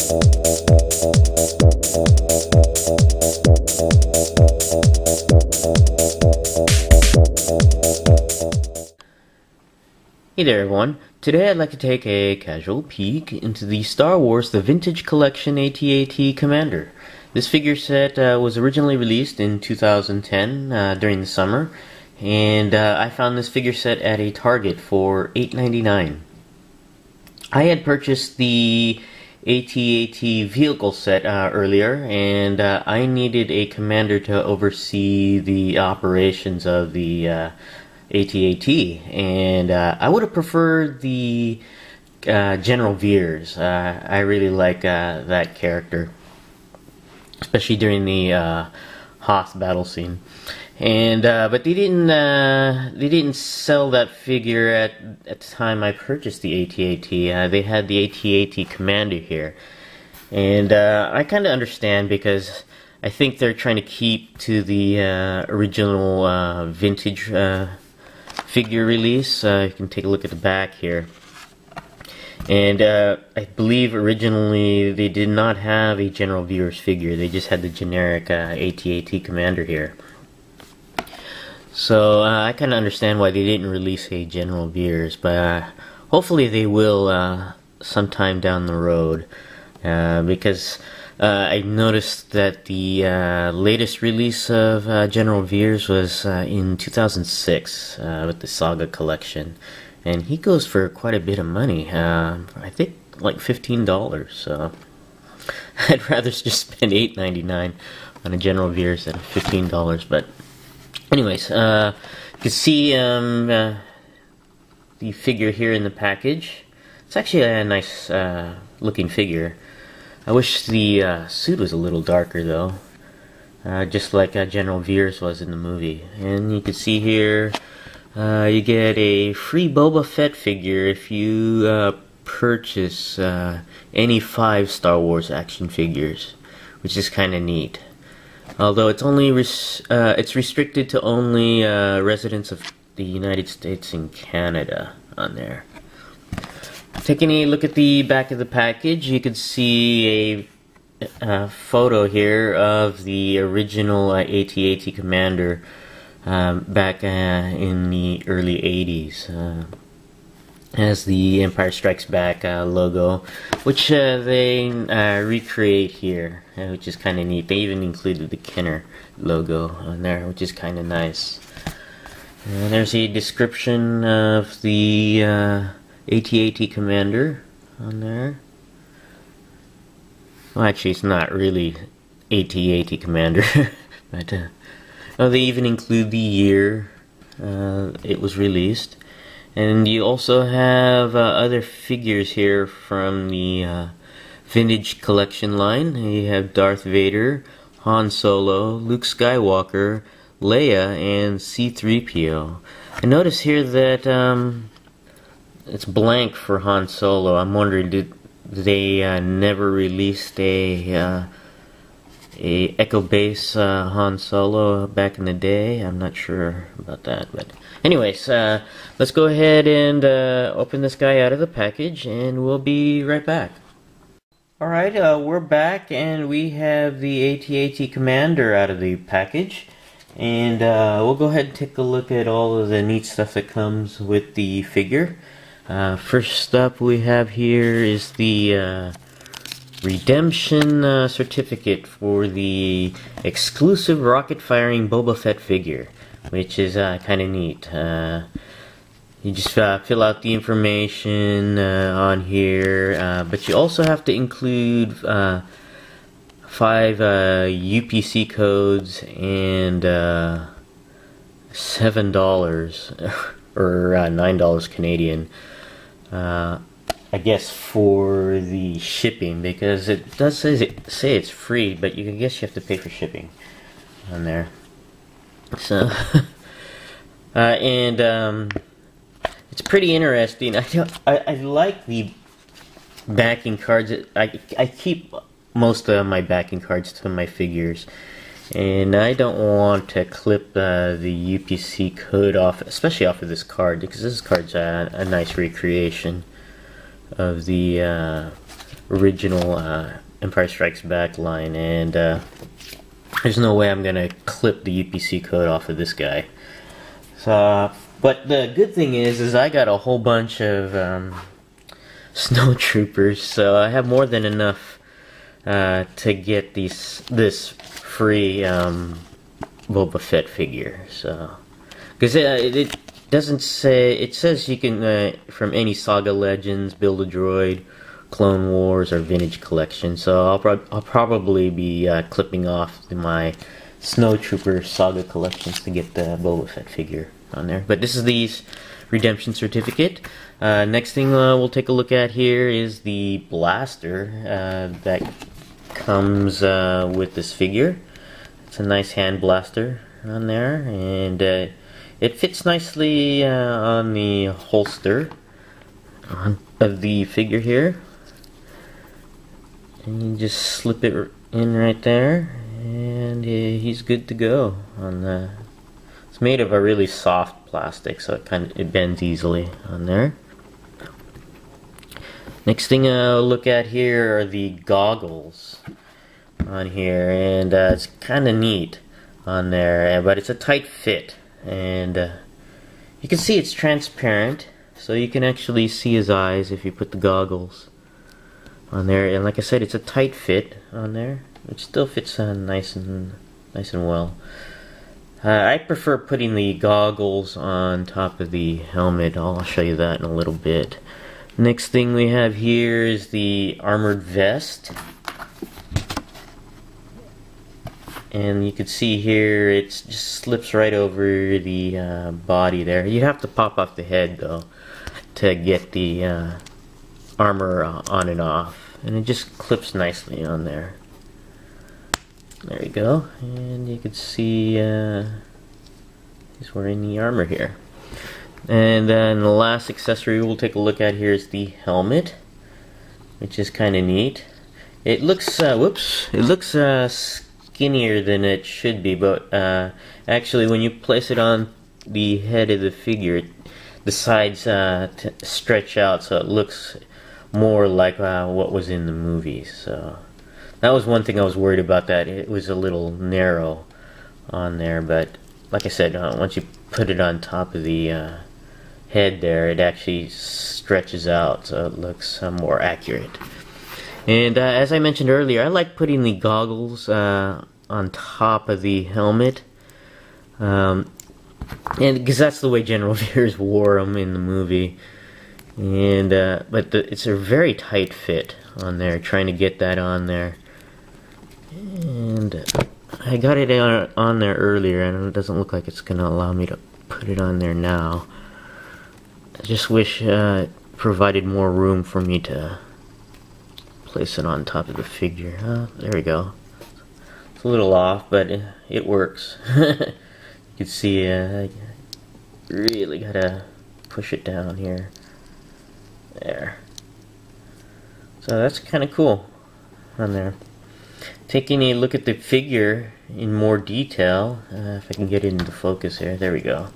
Hey there everyone, today I'd like to take a casual peek into the Star Wars The Vintage Collection AT-AT Commander. This figure set was originally released in 2010 during the summer, and I found this figure set at a Target for $8.99. I had purchased the AT-AT vehicle set earlier, and I needed a commander to oversee the operations of the AT-AT, and I would have preferred the General Veers. I really like that character, especially during the Hoth battle scene. And but they didn't sell that figure at the time I purchased the AT-AT. They had the AT-AT Commander here, and I kind of understand, because I think they're trying to keep to the original vintage figure release. You can take a look at the back here, and I believe originally they did not have a General Veers figure. They just had the generic AT-AT Commander here. So I kind of understand why they didn't release a General Veers, but hopefully they will sometime down the road, because I noticed that the latest release of General Veers was in 2006 with the Saga collection, and he goes for quite a bit of money. I think like $15. So I'd rather just spend $8.99 on a General Veers than $15. But anyways, you can see the figure here in the package. It's actually a nice looking figure. I wish the suit was a little darker though, just like General Veers was in the movie. And you can see here, you get a free Boba Fett figure if you purchase any 5 Star Wars action figures, which is kind of neat. Although it's only it's restricted to only residents of the United States and Canada on there. Taking a look at the back of the package, you can see a photo here of the original AT-AT Commander back in the early 80s. Has the Empire Strikes Back logo, which they recreate here, which is kind of neat. They even included the Kenner logo on there, which is kind of nice. And there's a description of the AT-AT Commander on there. Well, actually, it's not really AT-AT Commander, but oh, they even include the year it was released. And you also have other figures here from the Vintage Collection line. You have Darth Vader, Han Solo, Luke Skywalker, Leia, and C-3PO. I notice here that it's blank for Han Solo. I'm wondering, did they never released a Echo Base Han Solo back in the day? I'm not sure about that, but anyways, let's go ahead and open this guy out of the package, and we'll be right back. Alright, we're back, and we have the AT-AT Commander out of the package, and we'll go ahead and take a look at all of the neat stuff that comes with the figure. First up we have here is the redemption certificate for the exclusive rocket-firing Boba Fett figure, which is kind of neat. You just fill out the information on here, but you also have to include 5 UPC codes and $7 or $9 Canadian. I guess for the shipping, because it does say it's free, but I guess you have to pay for shipping on there. So, and it's pretty interesting. I like the backing cards. I keep most of my backing cards to my figures, and I don't want to clip the UPC code off, especially off of this card, because this card's a nice recreation of the original Empire Strikes Back line, and there's no way I'm gonna clip the UPC code off of this guy. So, but the good thing is I got a whole bunch of snowtroopers, so I have more than enough to get this free Boba Fett figure. So, because it doesn't say, it says you can from any Saga Legends, Build a Droid, Clone Wars, or Vintage Collection. So I'll probably be clipping off my Snowtrooper Saga collections to get the Boba Fett figure on there. But this is the redemption certificate. Next thing we'll take a look at here is the blaster that comes with this figure. It's a nice hand blaster on there, and it fits nicely on the holster of the figure here. And you just slip it in right there, and he's good to go. It's made of a really soft plastic, so it bends easily on there. Next thing I'll look at here are the goggles on here, and it's kind of neat on there, but it's a tight fit, and you can see it's transparent, so you can actually see his eyes if you put the goggles on there. And like I said, it's a tight fit on there. It still fits nice and well. I prefer putting the goggles on top of the helmet. I'll show you that in a little bit. Next thing we have here is the armored vest. And you can see here it just slips right over the body there. You have to pop off the head though to get the armor on and off. And it just clips nicely on there. There you go. And you can see he's wearing the armor here. And then the last accessory we'll take a look at here is the helmet, which is kind of neat. It looks skinnier than it should be, but actually when you place it on the head of the figure, the sides stretch out, so it looks more like what was in the movies. So that was one thing I was worried about, that it was a little narrow on there, but like I said, once you put it on top of the head there, it actually stretches out, so it looks more accurate. And as I mentioned earlier, I like putting the goggles on top of the helmet, and because that's the way General Veers wore them in the movie. And but it's a very tight fit on there, trying to get that on there. And I got it on there earlier, and it doesn't look like it's going to allow me to put it on there now. I just wish it provided more room for me to place it on top of the figure. There we go. It's a little off, but it works. You can see I really gotta push it down here. There. So that's kind of cool on there. Taking a look at the figure in more detail, if I can get it into focus here. There we go.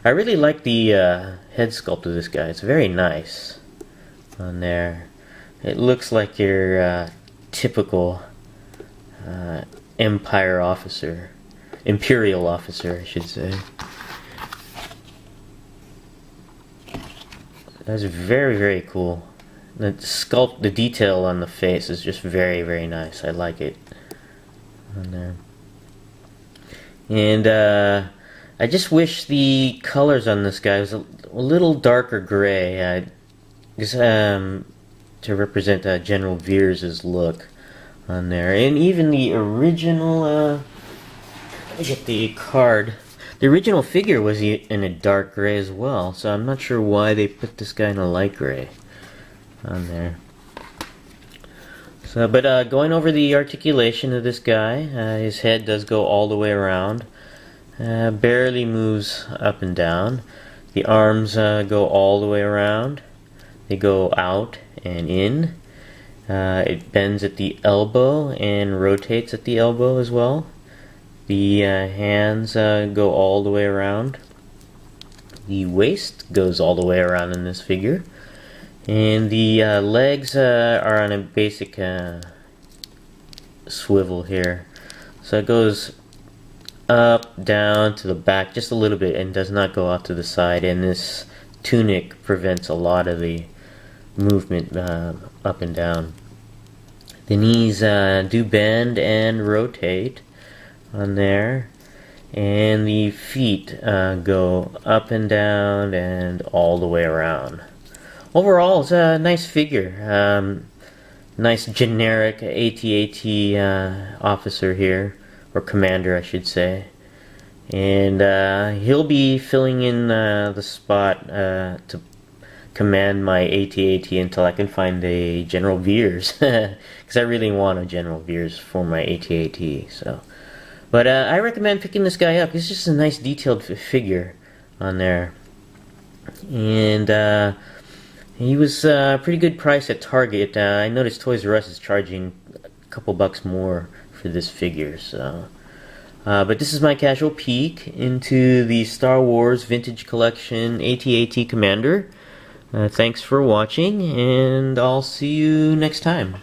I really like the head sculpt of this guy. It's very nice on there. It looks like your typical Empire officer, Imperial officer, I should say. That's very, very cool. The sculpt, the detail on the face is just very, very nice. I like it on there. And I just wish the colors on this guy was a little darker gray, to represent General Veers' look on there. And even the original, let me get the card. The original figure was in a dark gray as well, so I'm not sure why they put this guy in a light gray on there. So, but going over the articulation of this guy, his head does go all the way around. Barely moves up and down. The arms go all the way around. They go out and in. It bends at the elbow and rotates at the elbow as well. The hands go all the way around. The waist goes all the way around in this figure. And the legs are on a basic swivel here. So it goes up, down, to the back just a little bit and does not go off to the side. And this tunic prevents a lot of the movement up and down. The knees do bend and rotate on there. And the feet go up and down and all the way around. Overall, it's a nice figure. Nice generic AT-AT officer here, or commander I should say. And he'll be filling in the spot to command my AT-AT until I can find a General Veers. Because I really want a General Veers for my AT-AT. So, but I recommend picking this guy up. He's just a nice detailed figure on there. And he was a pretty good price at Target. I noticed Toys R Us is charging a couple bucks more for this figure. So, but this is my casual peek into the Star Wars Vintage Collection AT-AT Commander. Thanks for watching, and I'll see you next time.